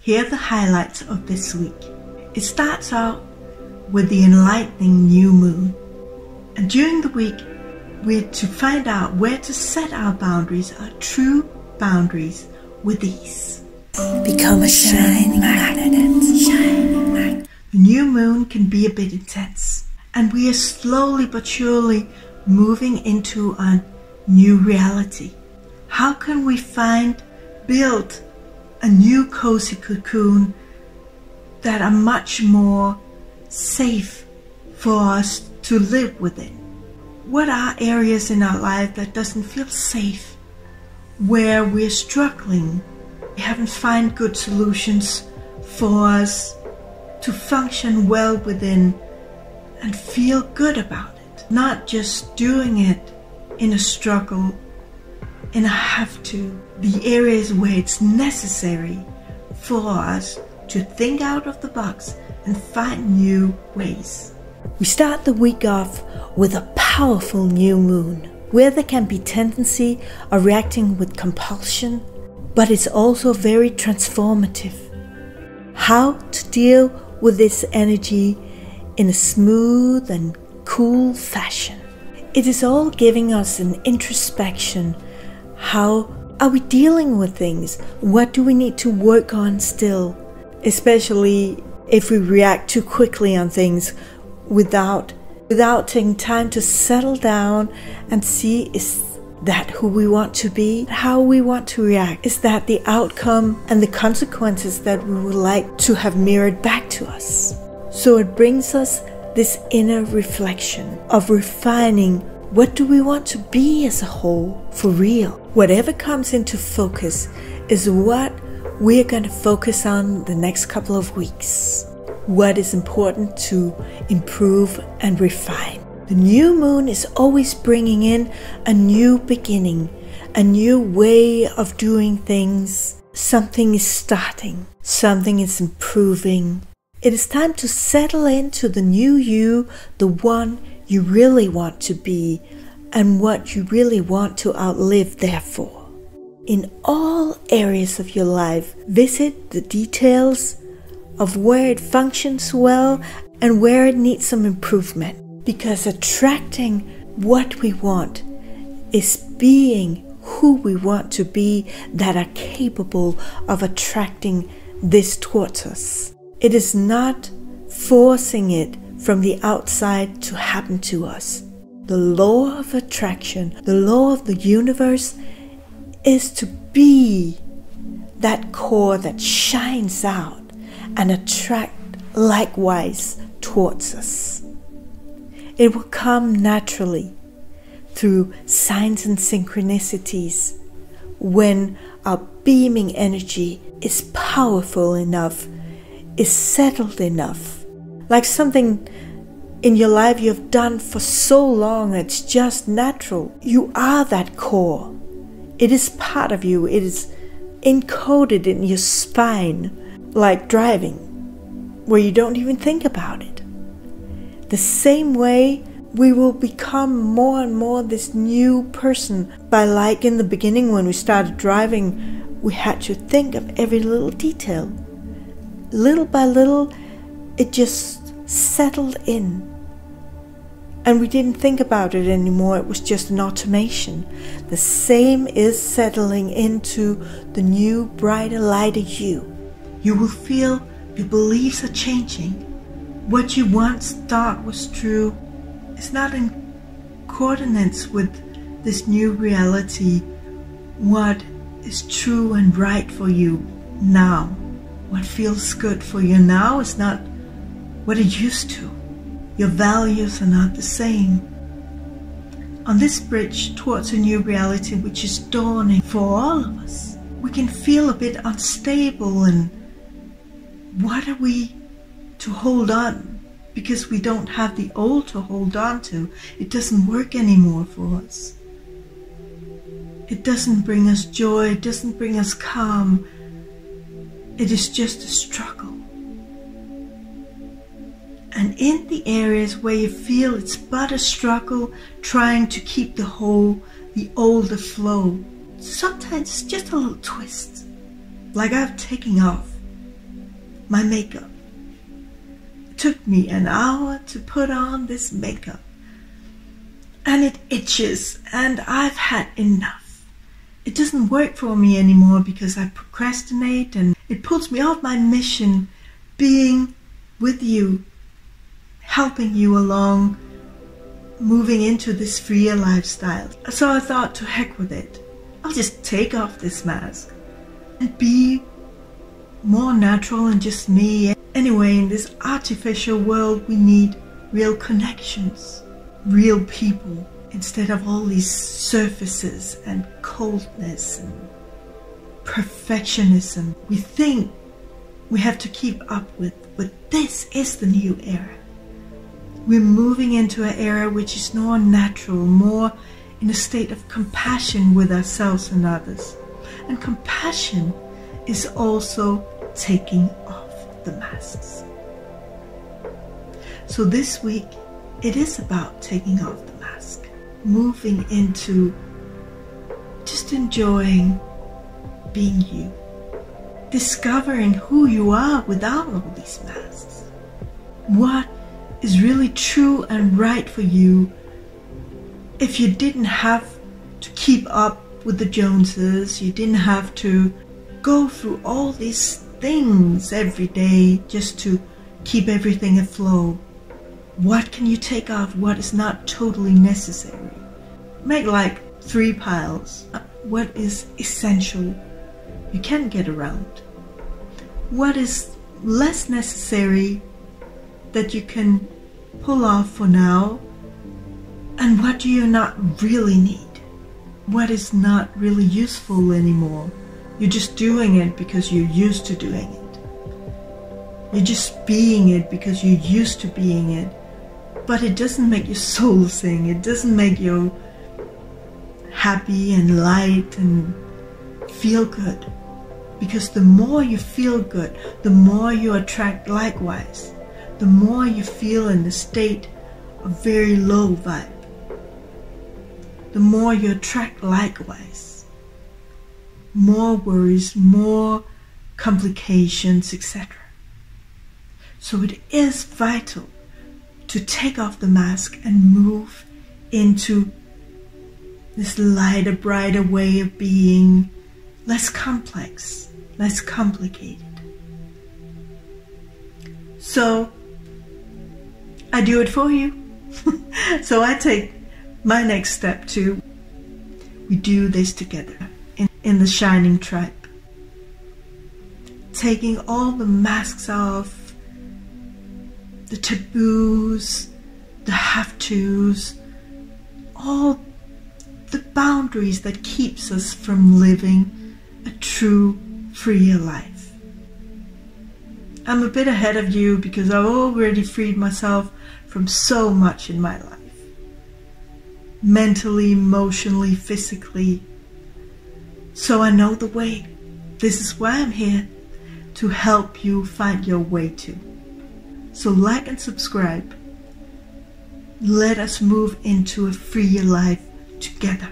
Here are the highlights of this week. It starts out with the enlightening new moon. And during the week, we're to find out where to set our boundaries, our true boundaries, with ease. Become a shining magnet. Shining magnet. The new moon can be a bit intense, and we are slowly but surely moving into a new reality. How can we build a new cozy cocoon that are much more safe for us to live within? What are areas in our life that doesn't feel safe, where we're struggling? We haven't found good solutions for us to function well within and feel good about it. Not just doing it in a struggle, in a have to. The areas where it's necessary for us to think out of the box and find new ways. We start the week off with a powerful new moon, where there can be tendency of reacting with compulsion, but it's also very transformative. How to deal with this energy in a smooth and cool fashion. It is all giving us an introspection. How are we dealing with things? What do we need to work on still? Especially if we react too quickly on things without taking time to settle down and see, is that who we want to be? How we want to react? Is that the outcome and the consequences that we would like to have mirrored back to us? So it brings us this inner reflection of refining, what do we want to be as a whole for real? Whatever comes into focus is what we're going to focus on the next couple of weeks. What is important to improve and refine. The new moon is always bringing in a new beginning, a new way of doing things. Something is starting, something is improving. It is time to settle into the new you, the one you really want to be, and what you really want to outlive, therefore. In all areas of your life, visit the details of where it functions well and where it needs some improvement. Because attracting what we want is being who we want to be that are capable of attracting this towards us. It is not forcing it from the outside to happen to us. The law of attraction, the law of the universe, is to be that core that shines out and attract likewise towards us. It will come naturally through signs and synchronicities when our beaming energy is powerful enough, is settled enough, like something in your life you've done for so long, it's just natural. You are that core. It is part of you. It is encoded in your spine, like driving, where you don't even think about it. The same way we will become more and more this new person by, like in the beginning when we started driving, we had to think of every little detail. Little by little, it just settled in. And we didn't think about it anymore. It was just an automation. The same is settling into the new, brighter, lighter you. You will feel your beliefs are changing. What you once thought was true is not in coordinates with this new reality. What is true and right for you now, what feels good for you now, is not what it used to. Your values are not the same. On this bridge towards a new reality which is dawning for all of us, we can feel a bit unstable, and what are we to hold on? Because we don't have the old to hold on to. It doesn't work anymore for us. It doesn't bring us joy. It doesn't bring us calm. It is just a struggle. And in the areas where you feel it's but a struggle, trying to keep the old afloat, sometimes it's just a little twist. Like I've taken off my makeup. It took me an hour to put on this makeup. And it itches, and I've had enough. It doesn't work for me anymore because I procrastinate, and it puts me off my mission, being with you, helping you along, moving into this freer lifestyle. So I thought, to heck with it. I'll just take off this mask and be more natural and just me. Anyway, in this artificial world, we need real connections, real people, instead of all these surfaces and coldness and perfectionism we think we have to keep up with. But this is the new era. We're moving into an era which is more natural, more in a state of compassion with ourselves and others. And compassion is also taking off the masks. So this week, it is about taking off the mask, moving into just enjoying being you, discovering who you are without all these masks. What is really true and right for you if you didn't have to keep up with the Joneses, you didn't have to go through all these things every day just to keep everything afloat. What can you take off? What is not totally necessary? Make like 3 piles. What is essential you can get around? What is less necessary that you can pull off for now? And what do you not really need? What is not really useful anymore? You're just doing it because you're used to doing it. You're just being it because you're used to being it. But it doesn't make your soul sing. It doesn't make you happy and light and feel good. Because the more you feel good, the more you attract likewise. The more you feel in the state of very low vibe, the more you attract likewise. More worries, more complications, etc. So it is vital to take off the mask and move into this lighter, brighter way of being, less complex, less complicated. So I do it for you. So I take my next step too. We do this together in the Shiinin tribe. Taking all the masks off, the taboos, the have-tos, all the boundaries that keeps us from living a true, freer life. I'm a bit ahead of you because I've already freed myself from so much in my life. Mentally, emotionally, physically. So I know the way. This is why I'm here, to help you find your way too. So like and subscribe. Let us move into a freer life together.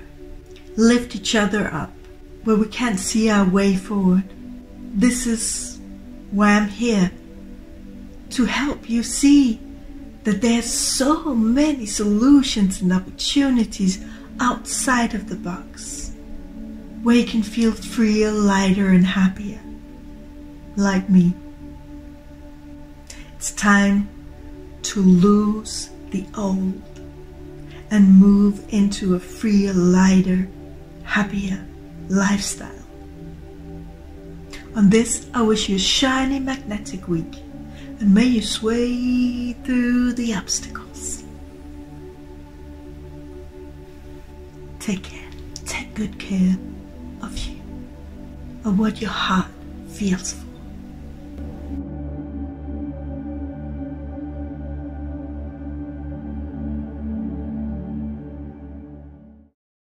Lift each other up where we can't see our way forward. This is why I'm here, to help you see that there's so many solutions and opportunities outside of the box, where you can feel freer, lighter and happier, like me. It's time to lose the old and move into a freer, lighter, happier lifestyle. On this, I wish you a shiny magnetic week, and may you sway through the obstacles. Take care. Take good care of you, of what your heart feels for.